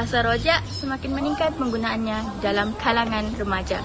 Bahasa rojak semakin meningkat penggunaannya dalam kalangan remaja.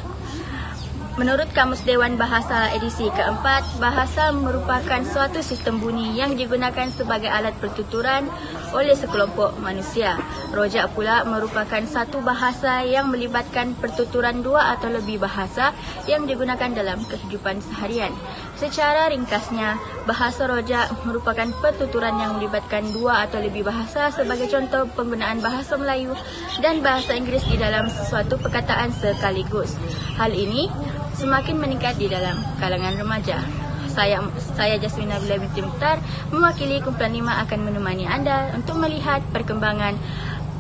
Menurut Kamus Dewan Bahasa edisi keempat, bahasa merupakan suatu sistem bunyi yang digunakan sebagai alat pertuturan oleh sekelompok manusia. Rojak pula merupakan satu bahasa yang melibatkan pertuturan dua atau lebih bahasa yang digunakan dalam kehidupan seharian. Secara ringkasnya, bahasa rojak merupakan pertuturan yang melibatkan dua atau lebih bahasa sebagai contoh penggunaan bahasa Melayu dan bahasa Inggeris di dalam sesuatu perkataan sekaligus. Hal ini semakin meningkat di dalam kalangan remaja. Saya Jasmine Nabila binti Mukhtar mewakili kumpulan 5 akan menemani anda untuk melihat perkembangan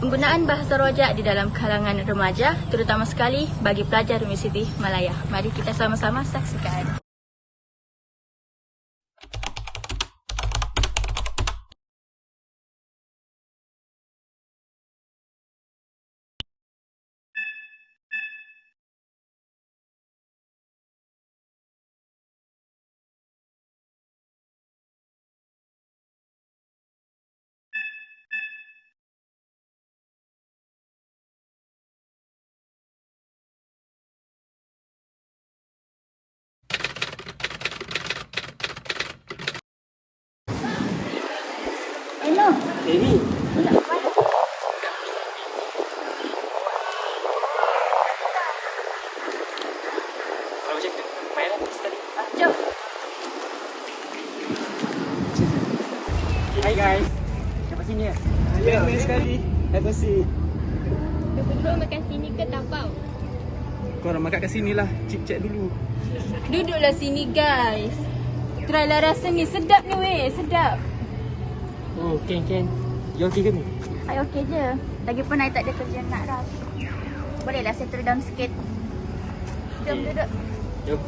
penggunaan bahasa rojak di dalam kalangan remaja, terutama sekali bagi pelajar Universiti Malaya. Mari kita sama-sama saksikan. Hello. Ini. Kalau cek main sekali. Jom. Hai guys. Siapa sini ya? Ya, main sekali. Have a seat. Duduk makan sini ke tapau? Korang makan kat sini lah. Cik cek dulu. Duduklah sini guys. Try lah rasa ni, sedap ni weh, sedap. Oh, Ken. You okay ke ni? Saya okey je. Lagipun saya tak ada kerja nak dah. Bolehlah settle down sikit. Jom duduk. Jom.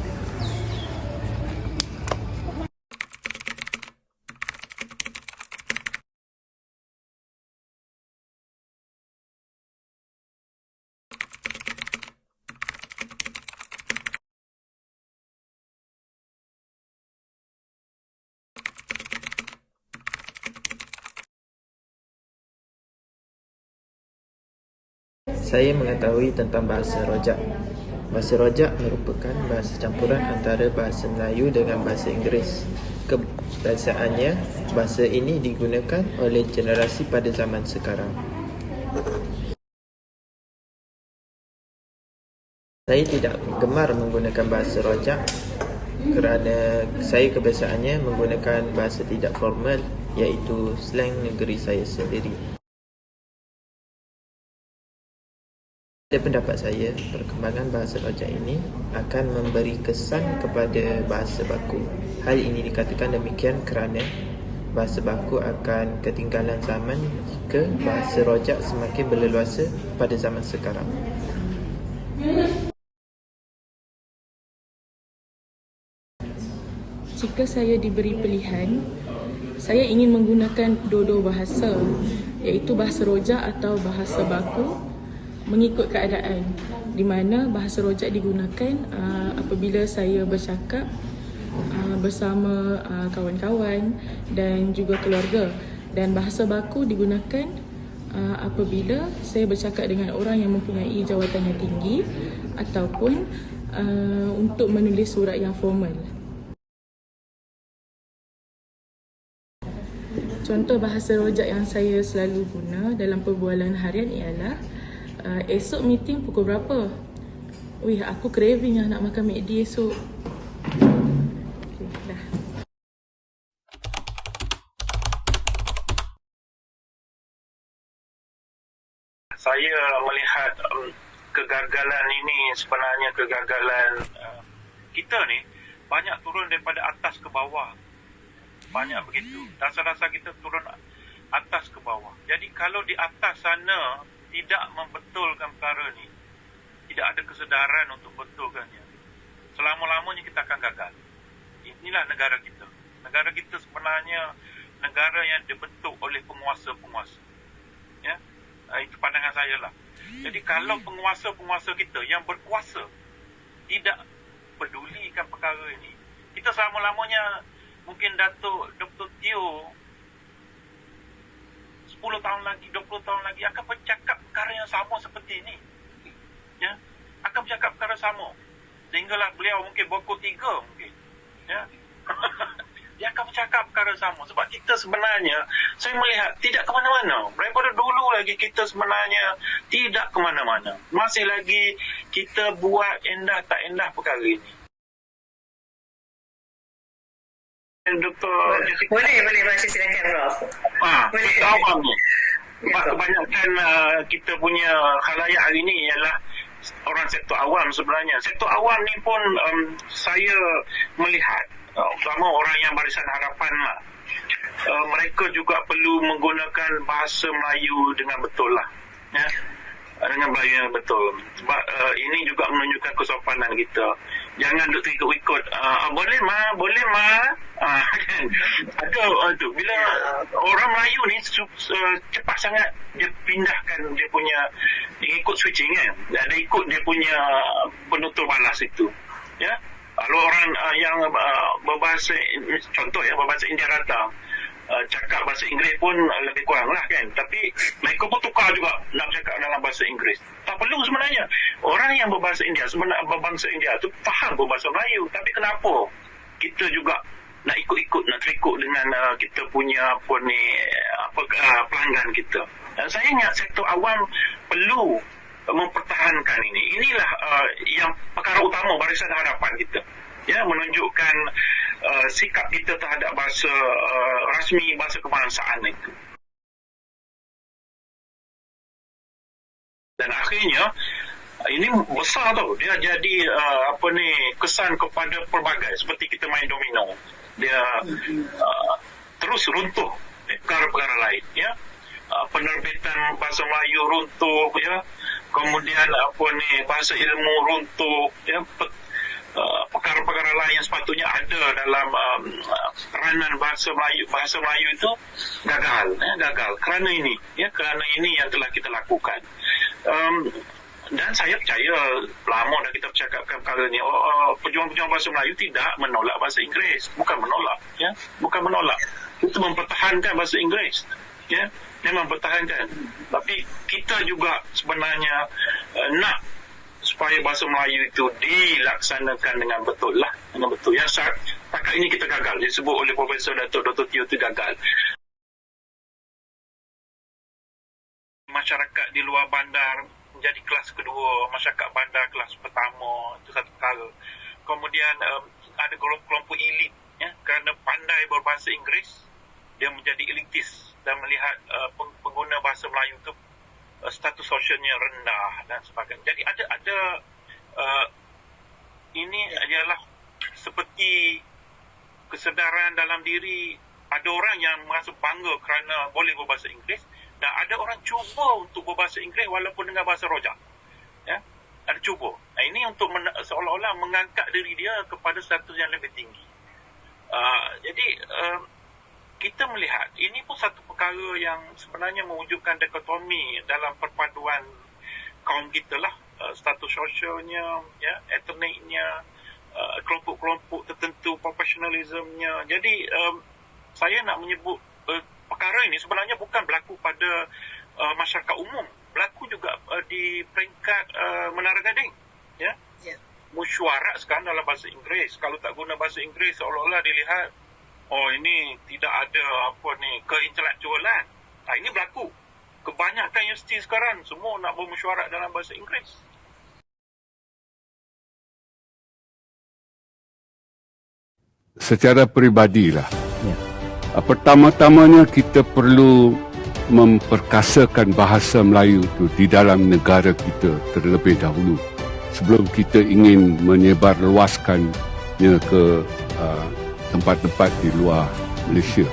Saya mengetahui tentang bahasa rojak. Bahasa rojak merupakan bahasa campuran antara bahasa Melayu dengan bahasa Inggeris. Kebiasaannya, bahasa ini digunakan oleh generasi pada zaman sekarang. Saya tidak gemar menggunakan bahasa rojak kerana saya kebiasaannya menggunakan bahasa tidak formal, iaitu slang negeri saya sendiri. Pada pendapat saya, perkembangan bahasa rojak ini akan memberi kesan kepada bahasa baku. Hal ini dikatakan demikian kerana bahasa baku akan ketinggalan zaman jika bahasa rojak semakin berleluasa pada zaman sekarang. Jika saya diberi pilihan, saya ingin menggunakan dua-dua bahasa, iaitu bahasa rojak atau bahasa baku, mengikut keadaan, di mana bahasa rojak digunakan apabila saya bercakap bersama kawan-kawan dan juga keluarga, dan bahasa baku digunakan apabila saya bercakap dengan orang yang mempunyai jawatan yang tinggi ataupun untuk menulis surat yang formal. Contoh bahasa rojak yang saya selalu guna dalam perbualan harian ialah esok meeting pukul berapa? Wih, aku craving nak makan McD esok. Okay, dah. Saya melihat kegagalan ini sebenarnya kegagalan kita ni banyak turun daripada atas ke bawah. Banyak begitu. Dasar-dasar kita turun atas ke bawah. Jadi kalau di atas sana tidak membetulkan perkara ni, tidak ada kesedaran untuk betulkannya, selama-lamanya kita akan gagal. Inilah negara kita. Negara kita sebenarnya negara yang dibentuk oleh penguasa-penguasa. Ya, itu pandangan saya lah. Jadi kalau penguasa-penguasa kita yang berkuasa tidak pedulikan perkara ini, kita selama-lamanya, mungkin Datuk Dr. Teo 10 tahun lagi, 20 tahun lagi akan bercakap perkara sehinggalah beliau mungkin pukul 3 mungkin. Ya. Dia akan bercakap perkara sama. Sebab kita sebenarnya, saya melihat tidak ke mana-mana. Daripada dulu lagi kita sebenarnya tidak ke mana-mana. Masih lagi kita buat endah tak endah perkara ini. Dr. Jessica. Boleh Masih silakan Rolf. Boleh. Awam ni. Sebab kebanyakan kita punya khalayak hari ni ialah orang sektor awam sebenarnya. Sektor awam ni pun saya melihat, terutama orang yang Barisan Harapan lah, mereka juga perlu menggunakan bahasa Melayu dengan betul lah. Ya? Dengan Melayu yang betul. Sebab ini juga menunjukkan kesopanan kita. Jangan duk ikut-ikut. Boleh ma. Kan? Ada tu. Bila orang Melayu ni cepat sangat dia pindahkan dia punya, dia ikut switching kan. Dia ikut dia punya penutur balas itu. Ya. Kalau orang yang berbahasa, contoh ya, berbahasa India rata, cakap bahasa Inggeris pun lebih kurang lah kan. Tapi mereka pun tukar juga nak cakap dalam bahasa Inggeris. Tak perlu sebenarnya. Orang yang berbahasa India, sebenarnya berbangsa India tu faham berbahasa Melayu. Tapi kenapa kita juga nak ikut-ikut, nak terikut dengan kita punya pelanggan kita. Saya ingat sektor awam perlu mempertahankan ini. Inilah yang perkara utama Barisan Harapan kita. Ya, menunjukkan sikap kita terhadap bahasa rasmi, bahasa kebangsaan itu. Dan akhirnya ini besar tau. Dia jadi kesan kepada pelbagai, seperti kita main domino. Dia terus runtuh perkara-perkara lain, ya. Penerbitan bahasa Melayu runtuh, ya. Kemudian bahasa ilmu runtuh, ya. Perkara-perkara lain yang sepatutnya ada dalam peranan bahasa Melayu itu gagal. Kerana ini yang telah kita lakukan. Dan saya percaya, lama dah kita bercakapkan perkara ni, pejuang-pejuang bahasa Melayu tidak menolak bahasa Inggeris. Bukan menolak, ya. Bukan menolak. Itu mempertahankan bahasa Inggeris, ya. Memang mempertahankan. Tapi kita juga sebenarnya nak supaya bahasa Melayu itu dilaksanakan dengan betul lah. Dengan betul. Yang setakat ini kita gagal. Disebut oleh Profesor Datuk Dr. Teo itu gagal. Masyarakat di luar bandar menjadi kelas kedua, masyarakat bandar kelas pertama, itu satu perkara. Kemudian ada kelompok elit, ya, kerana pandai berbahasa Inggeris, dia menjadi elitis dan melihat pengguna bahasa Melayu itu status sosialnya rendah dan sebagainya. Jadi ada ini adalah seperti kesedaran dalam diri. Ada orang yang merasa bangga kerana boleh berbahasa Inggeris, dan ada orang cuba untuk berbahasa Inggeris walaupun dengan bahasa rojak. Ya? Ada cuba. Nah, ini untuk seolah-olah mengangkat diri dia kepada status yang lebih tinggi. Jadi kita melihat ini pun satu perkara yang sebenarnya mewujudkan dikotomi dalam perpaduan kaum kita lah. Status sosialnya, ya, etniknya, kelompok-kelompok tertentu, profesionalismnya. Jadi saya nak menyebut perkara ini sebenarnya bukan berlaku pada masyarakat umum, berlaku juga di peringkat Menara Gading, ya. Mesyuarat sekarang dalam bahasa Inggeris. Kalau tak guna bahasa Inggeris, seolah-olah dilihat, oh ini tidak ada keintelektualan. Nah, ini berlaku. Kebanyakan universiti sekarang semua nak bermesyuarat dalam bahasa Inggeris. Secara peribadilah. Pertama-tamanya kita perlu memperkasakan bahasa Melayu itu di dalam negara kita terlebih dahulu sebelum kita ingin menyebarluaskannya ke tempat-tempat di luar Malaysia.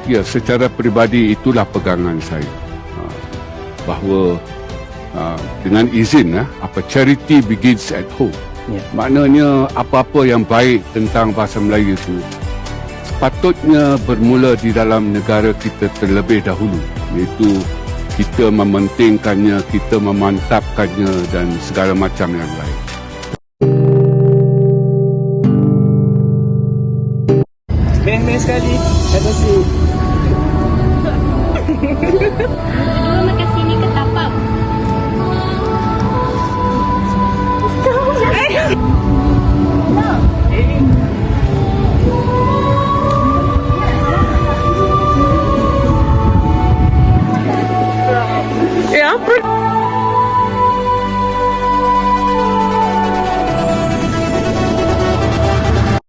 Ya, secara peribadi itulah pegangan saya, bahawa dengan izin, charity begins at home. Maknanya apa-apa yang baik tentang bahasa Melayu itu sepatutnya bermula di dalam negara kita terlebih dahulu, iaitu kita mementingkannya, kita memantapkannya dan segala macam yang lain. Main sekali. Terima kasih.